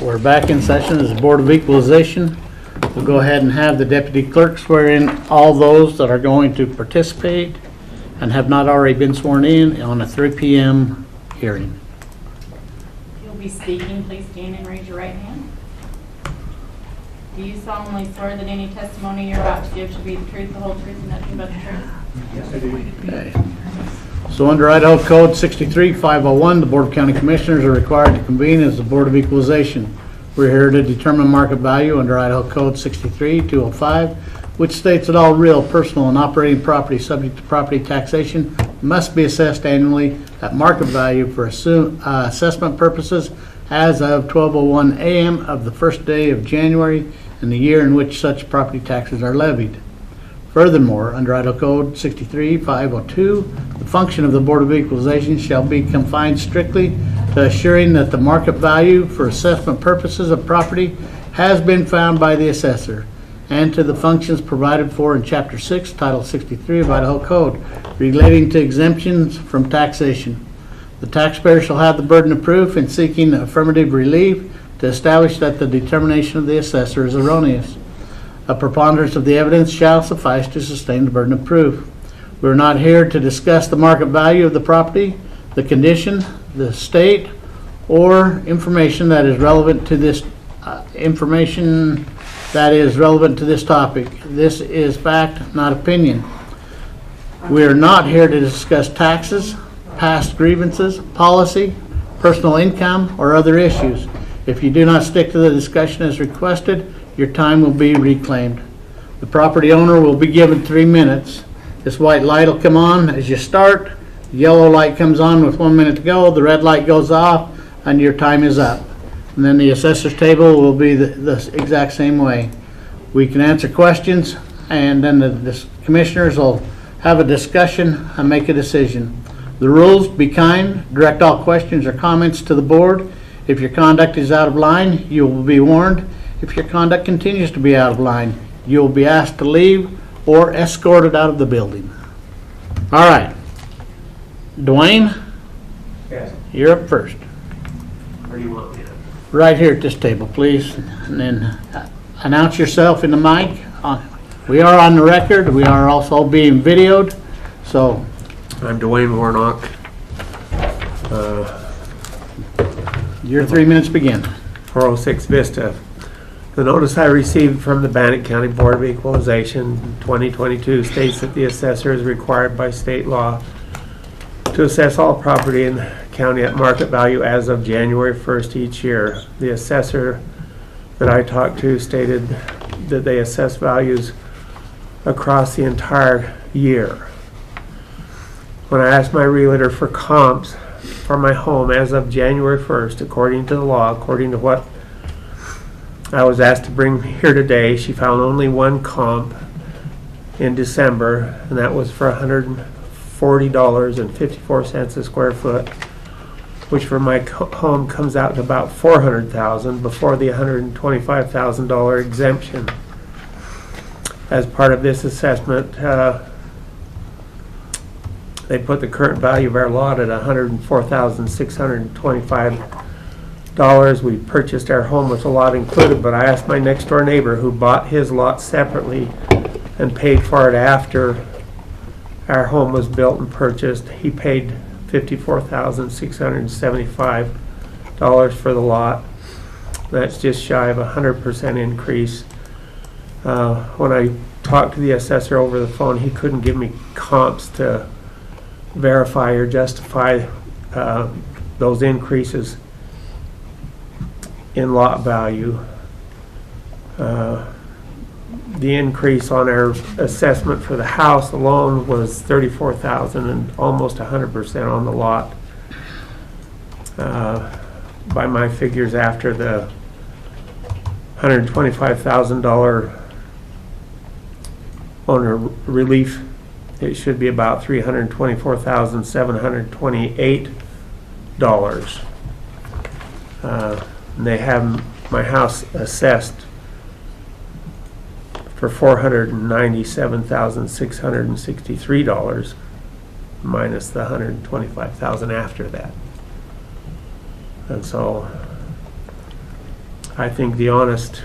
We're back in session as the Board of Equalization. We'll go ahead and have the deputy clerk swear in all those that are going to participate and have not already been sworn in on a 3 p.m. hearing. If you'll be speaking, please stand and raise your right hand. Do you solemnly swear that any testimony you're about to give should be the truth, the whole truth, and nothing but the truth? Yes, I do. Okay. So under Idaho Code 63-501, the Board of County Commissioners are required to convene as the Board of Equalization. We're here to determine market value under Idaho Code 63-205, which states that all real, personal, and operating property subject to property taxation must be assessed annually at market value for assessment purposes as of 12:01 a.m. of the first day of January in the year in which such property taxes are levied. Furthermore, under Idaho Code 63-502, the function of the Board of Equalization shall be confined strictly to assuring that the market value for assessment purposes of property has been found by the assessor, and to the functions provided for in Chapter 6, Title 63 of Idaho Code, relating to exemptions from taxation. The taxpayer shall have the burden of proof in seeking affirmative relief to establish that the determination of the assessor is erroneous. A preponderance of the evidence shall suffice to sustain the burden of proof. We're not here to discuss the market value of the property, the condition, the state, or information that is relevant to this topic. This is fact, not opinion. We are not here to discuss taxes, past grievances, policy, personal income, or other issues. If you do not stick to the discussion as requested, your time will be reclaimed. The property owner will be given 3 minutes. This white light will come on as you start. The yellow light comes on with 1 minute to go. The red light goes off and your time is up. And then the assessor's table will be the exact same way. We can answer questions, and then the commissioners will have a discussion and make a decision. The rules: be kind, direct all questions or comments to the board. If your conduct is out of line, you will be warned. If your conduct continues to be out of line, you will be asked to leave or escorted out of the building. All right. Dwayne, Yes. you're up first. Where do you want me to? Right here at this table, please. And then announce yourself in the mic. We are on the record. We are also being videoed. So I'm Dwayne Warnock. your 3 minutes begin. 406 Vista. The notice I received from the Bannock County Board of Equalization 2022 states that the assessor is required by state law to assess all property in the county at market value as of January 1st each year. The assessor that I talked to stated that they assess values across the entire year. When I asked my realtor for comps for my home as of January 1st, according to the law, according to what I was asked to bring here today, she found only one comp in December, and that was for $140.54 a square foot, which for my home comes out to about $400,000 before the $125,000 exemption. As part of this assessment, they put the current value of our lot at $104,625. We purchased our home with a lot included, but I asked my next door neighbor who bought his lot separately and paid for it after our home was built and purchased. He paid $54,675 for the lot. That's just shy of 100% increase. When I talked to the assessor over the phone, he couldn't give me comps to verify or justify those increases in lot value. The increase on our assessment for the house alone was $34,000 and almost 100% on the lot. By my figures, after the $125,000 owner relief, it should be about $324,728. And they have my house assessed for $497,663 minus the $125,000 after that. And so I think the honest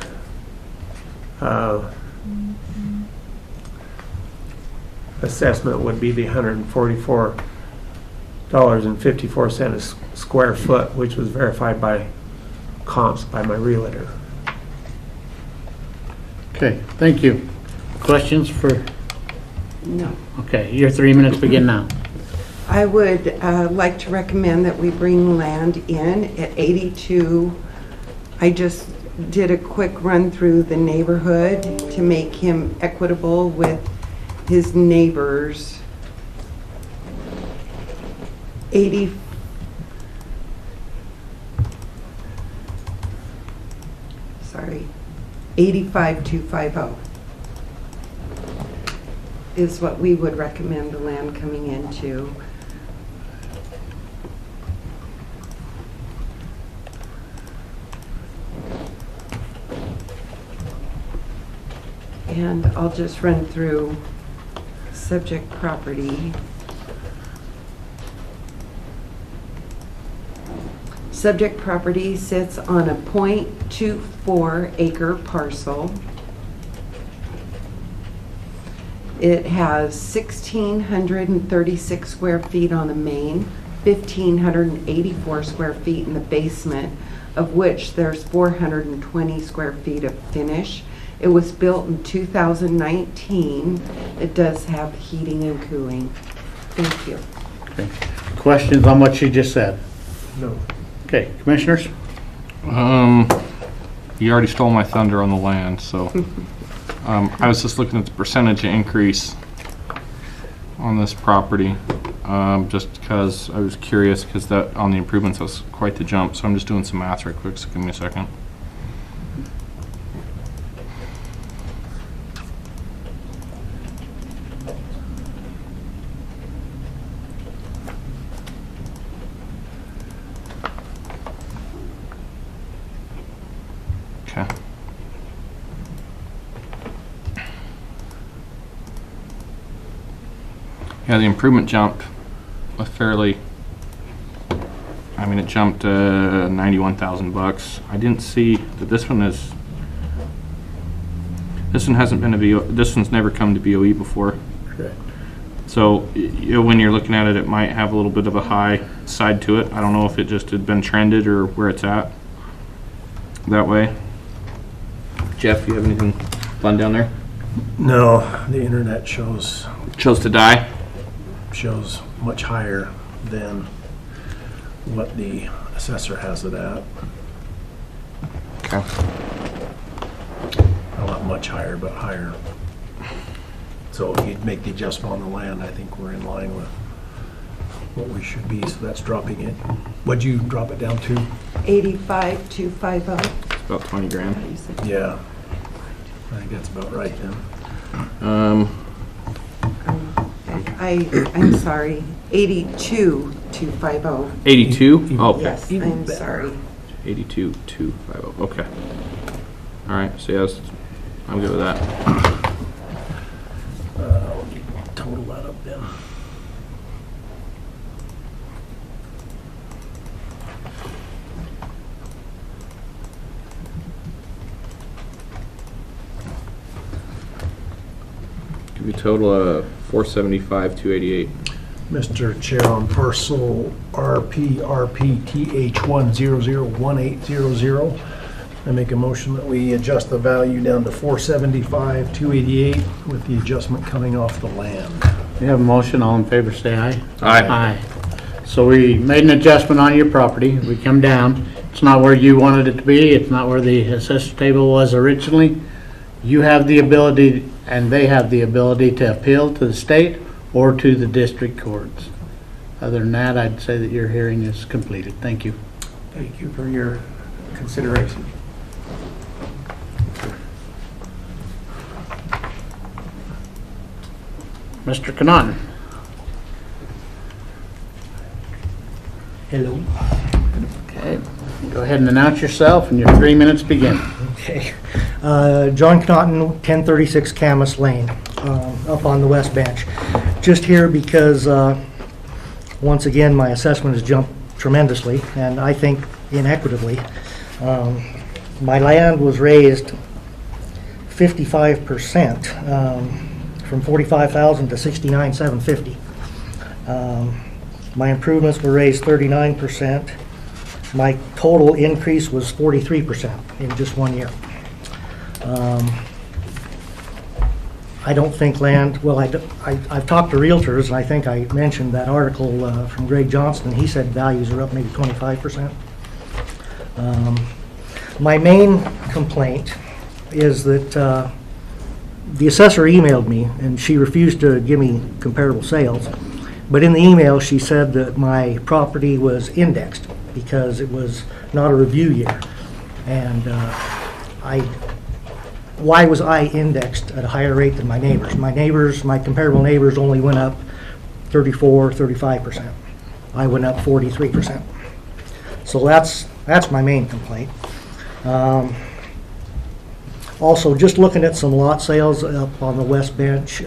assessment would be the $144.54 a square foot, which was verified by comps by my realtor. Okay, thank you. Questions for, No. okay, your 3 minutes begin now. I would like to recommend that we bring land in at 82. I just did a quick run through the neighborhood to make him equitable with his neighbors. 80. Sorry, 85,250 is what we would recommend the land coming into. And I'll just run through subject property. Subject property sits on a .24 acre parcel. It has 1,636 square feet on the main, 1,584 square feet in the basement, of which there's 420 square feet of finish. It was built in 2019. It does have heating and cooling. Thank you. Okay. Questions on what she just said? No. Okay, commissioners? You already stole my thunder on the land, so I was just looking at the percentage increase on this property, just because I was curious, because that on the improvements was quite the jump. So I'm just doing some math right quick. So give me a second. Okay. Yeah, the improvement jumped a fairly, I mean, it jumped $91,000. I didn't see that this one hasn't been a BO, this one's never come to BOE before. Correct. So when you're looking at it, it might have a little bit of a high side to it. I don't know if it just had been trended or where it's at that way. Jeff, you have anything fun down there? No, the internet shows Chose to die? much higher than what the assessor has it at. Okay. Well, not much higher, but higher. So if you'd make the adjustment on the land, I think we're in line with what we should be, so that's dropping it. What'd you drop it down to? 85,250. It's about 20 grand. Yeah, I think that's about right then. I'm sorry, 82,250. 82? Oh, okay. Yes, Even I'm better. sorry. 82,250. Okay. All right. So yes, I'm good with that. Total that up then. Give you a total of 475,288. Mr. Chair, on parcel RPRPTH1001800, I make a motion that we adjust the value down to 475,288 with the adjustment coming off the land. You have a motion, all in favor, say aye. Aye. Aye. So we made an adjustment on your property, we come down, it's not where you wanted it to be, it's not where the assessor table was originally. You have the ability, and they have the ability to appeal to the state or to the district courts. Other than that, I'd say that your hearing is completed. Thank you. Thank you for your consideration. Mr. Connaughton. Hello. Okay, go ahead and announce yourself, and your 3 minutes begin. Okay. John Connaughton, 1036 Camas Lane, up on the west bench. Just here because, once again, my assessment has jumped tremendously, and I think inequitably. my land was raised 55%, from 45,000 to 69,750. My improvements were raised 39%. My total increase was 43% in just 1 year. I don't think land, well, I've talked to realtors, and I think I mentioned that article from Greg Johnston. He said values are up maybe 25%. My main complaint is that the assessor emailed me, and she refused to give me comparable sales. But in the email, she said that my property was indexed because it was not a review year. And why was I indexed at a higher rate than my neighbors? My comparable neighbors only went up 34, 35%. I went up 43%. So that's my main complaint. Also, just looking at some lot sales up on the West Bench,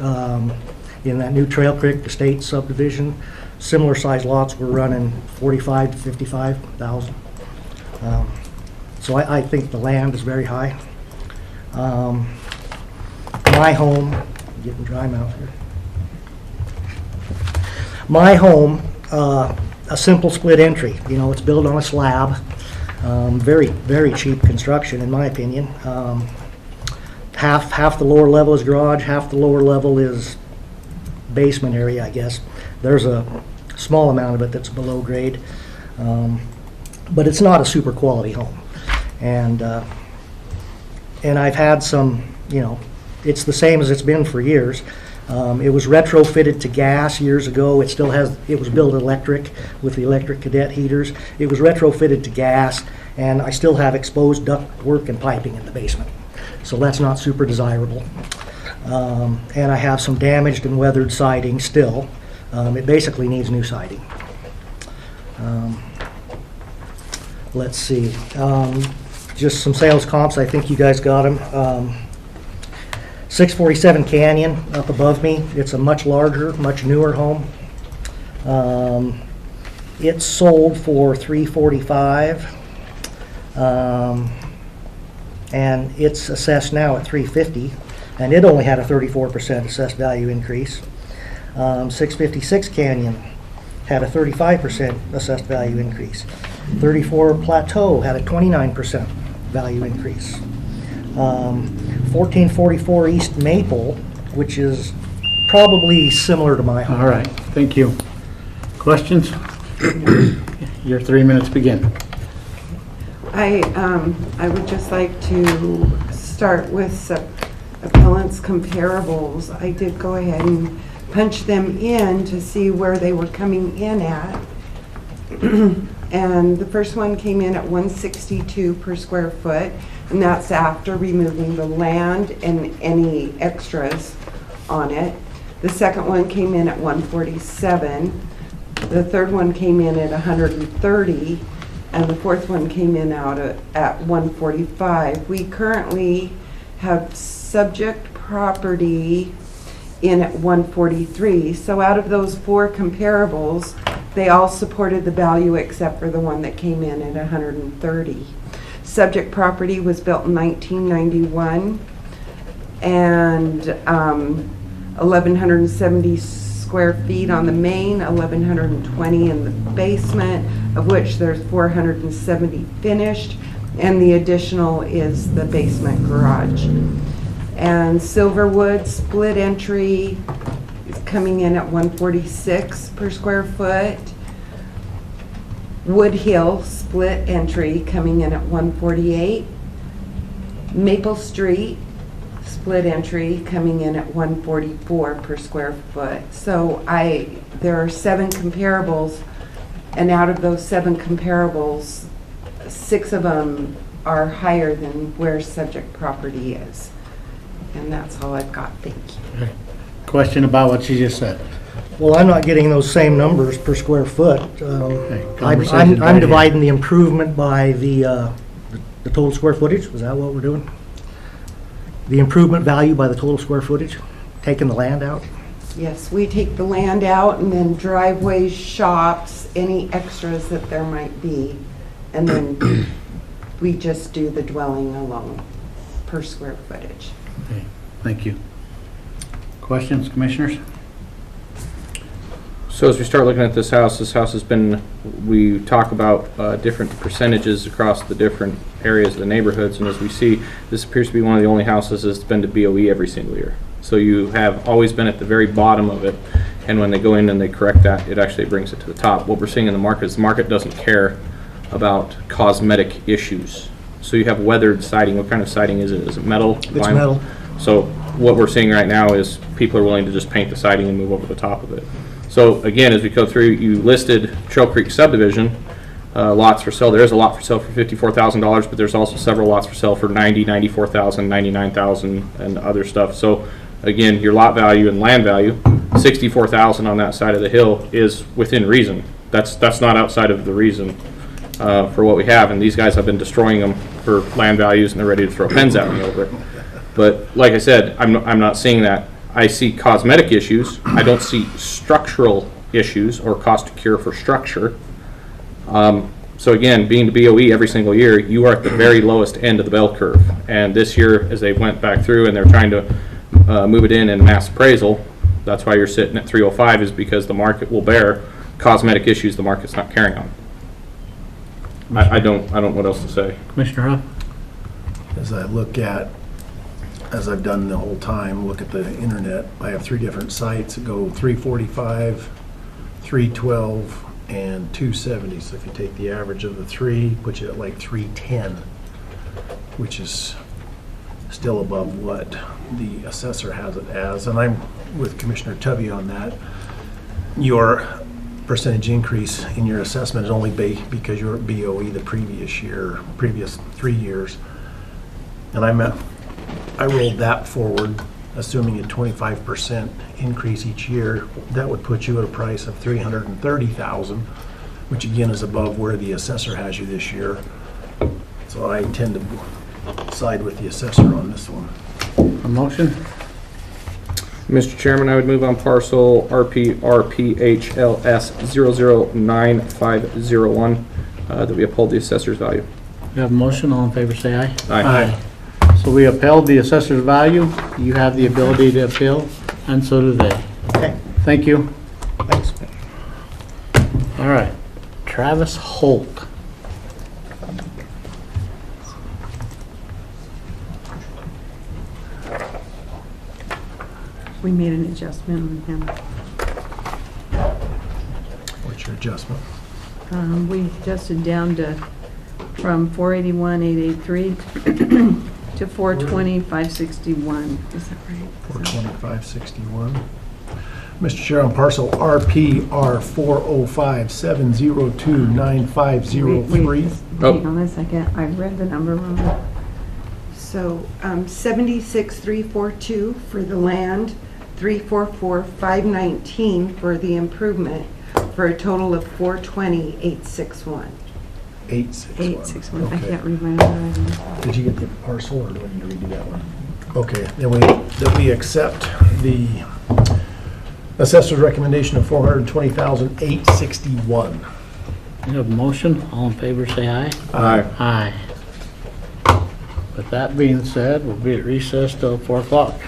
in that new Trail Creek Estate subdivision, similar size lots were running 45 to 55,000. So I think the land is very high. My home, getting dry mouth here. My home, a simple split entry. You know, it's built on a slab. Very, very cheap construction, in my opinion. Half the lower level is garage, half the lower level is basement area, I guess. There's a small amount of it that's below grade, but it's not a super quality home. And I've had some, you know, it's the same as it's been for years. It was retrofitted to gas years ago. It still has, it was built electric with the electric cadet heaters. It was retrofitted to gas, and I still have exposed duct work and piping in the basement. So that's not super desirable. And I have some damaged and weathered siding still. It basically needs new siding. Let's see. Just some sales comps. I think you guys got them. 647 Canyon up above me. It's a much larger, much newer home. It sold for $345, and it's assessed now at $350, and it only had a 34% assessed value increase. 656 Canyon had a 35% assessed value increase. 34 Plateau had a 29% value increase. 1444 East Maple, which is probably similar to my home. All right, thank you. Questions? Your 3 minutes begin. I would just like to start with appellant's comparables. I did go ahead and punch them in to see where they were coming in at. And the first one came in at $162 per square foot, and that's after removing the land and any extras on it. The second one came in at $147. The third one came in at $130, and the fourth one came in out at $145. We currently have subject property in at $143. So out of those four comparables, they all supported the value except for the one that came in at $130. Subject property was built in 1991, and 1,170 square feet on the main, 1,120 in the basement, of which there's 470 finished, and the additional is the basement garage. And Silverwood split entry is coming in at $146 per square foot. Wood Hill split entry coming in at $148. Maple Street split entry coming in at $144 per square foot. So there are 7 comparables, and out of those 7 comparables, 6 of them are higher than where subject property is. And that's all I've got. Thank you. Question about what she just said. Well, I'm not getting those same numbers per square foot. conversation's I'm right dividing the improvement by the total square footage. Was that what we're doing? The improvement value by the total square footage, taking the land out? Yes, we take the land out, and then driveways, shops, any extras that there might be, and then We just do the dwelling alone per square footage. Okay, thank you. Questions, commissioners? So as we start looking at this house has been, we talk about different percentages across the different areas of the neighborhoods, and as we see, this appears to be one of the only houses that's been to BOE every single year. So you have always been at the very bottom of it, and when they go in and they correct that, it actually brings it to the top. What we're seeing in the market is the market doesn't care about cosmetic issues. So you have weathered siding. What kind of siding is it? Is it metal? It's Vinyl? metal. So what we're seeing right now is people are willing to just paint the siding and move over the top of it. So again, as we go through, you listed Trail Creek subdivision, lots for sale. There is a lot for sale for $54,000, but there's also several lots for sale for $90,000, $94,000, $99,000, and other stuff. So again, your lot value and land value, $64,000 on that side of the hill is within reason. That's not outside of the reason for what we have. And these guys have been destroying them for land values, and they're ready to throw pens at me over it. But like I said, I'm not seeing that. I see cosmetic issues. I don't see structural issues or cost to cure for structure. So again, being the BOE every single year, you are at the very lowest end of the bell curve. And this year, as they went back through and they're trying to move it in mass appraisal, that's why you're sitting at 305, is because the market will bear cosmetic issues the market's not carrying on. I don't know what else to say. Commissioner Huff? As I look at, as I've done the whole time, look at the internet, I have 3 different sites that go 345, 312, and 270. So if you take the average of the 3, put you at like 310, which is still above what the assessor has it as. And I'm with Commissioner Tubby on that. Your percentage increase in your assessment is only because you're at BOE the previous 3 years. And I rolled that forward, assuming a 25% increase each year. That would put you at a price of $330,000, which again is above where the assessor has you this year. So I tend to side with the assessor on this one. A motion? Mr. Chairman, I would move on parcel RPRPHLS 009501 that we uphold the assessor's value. We have a motion. All in favor, say aye. Aye. So we upheld the assessor's value. You have the ability to appeal, and so do they. Okay, Thank you. thanks. All right. Travis Holt. We made an adjustment on him. What's your adjustment? We adjusted down to, from 481,883 to 420,561. Is that right? 42561. Mr. Chair, on parcel RPR 405-702-9503. Hang on a second, I read the number wrong. So 76,342 for the land, 344,519 for the improvement, for a total of 420,861. 861. 861, I Okay. can't read my own writing. Did you get the parcel, or do I need to redo that one? Okay, then we accept the assessor's recommendation of $420,861. You have a motion. All in favor, say aye. Aye. Aye. With that being said, we'll be at recess till 4 o'clock.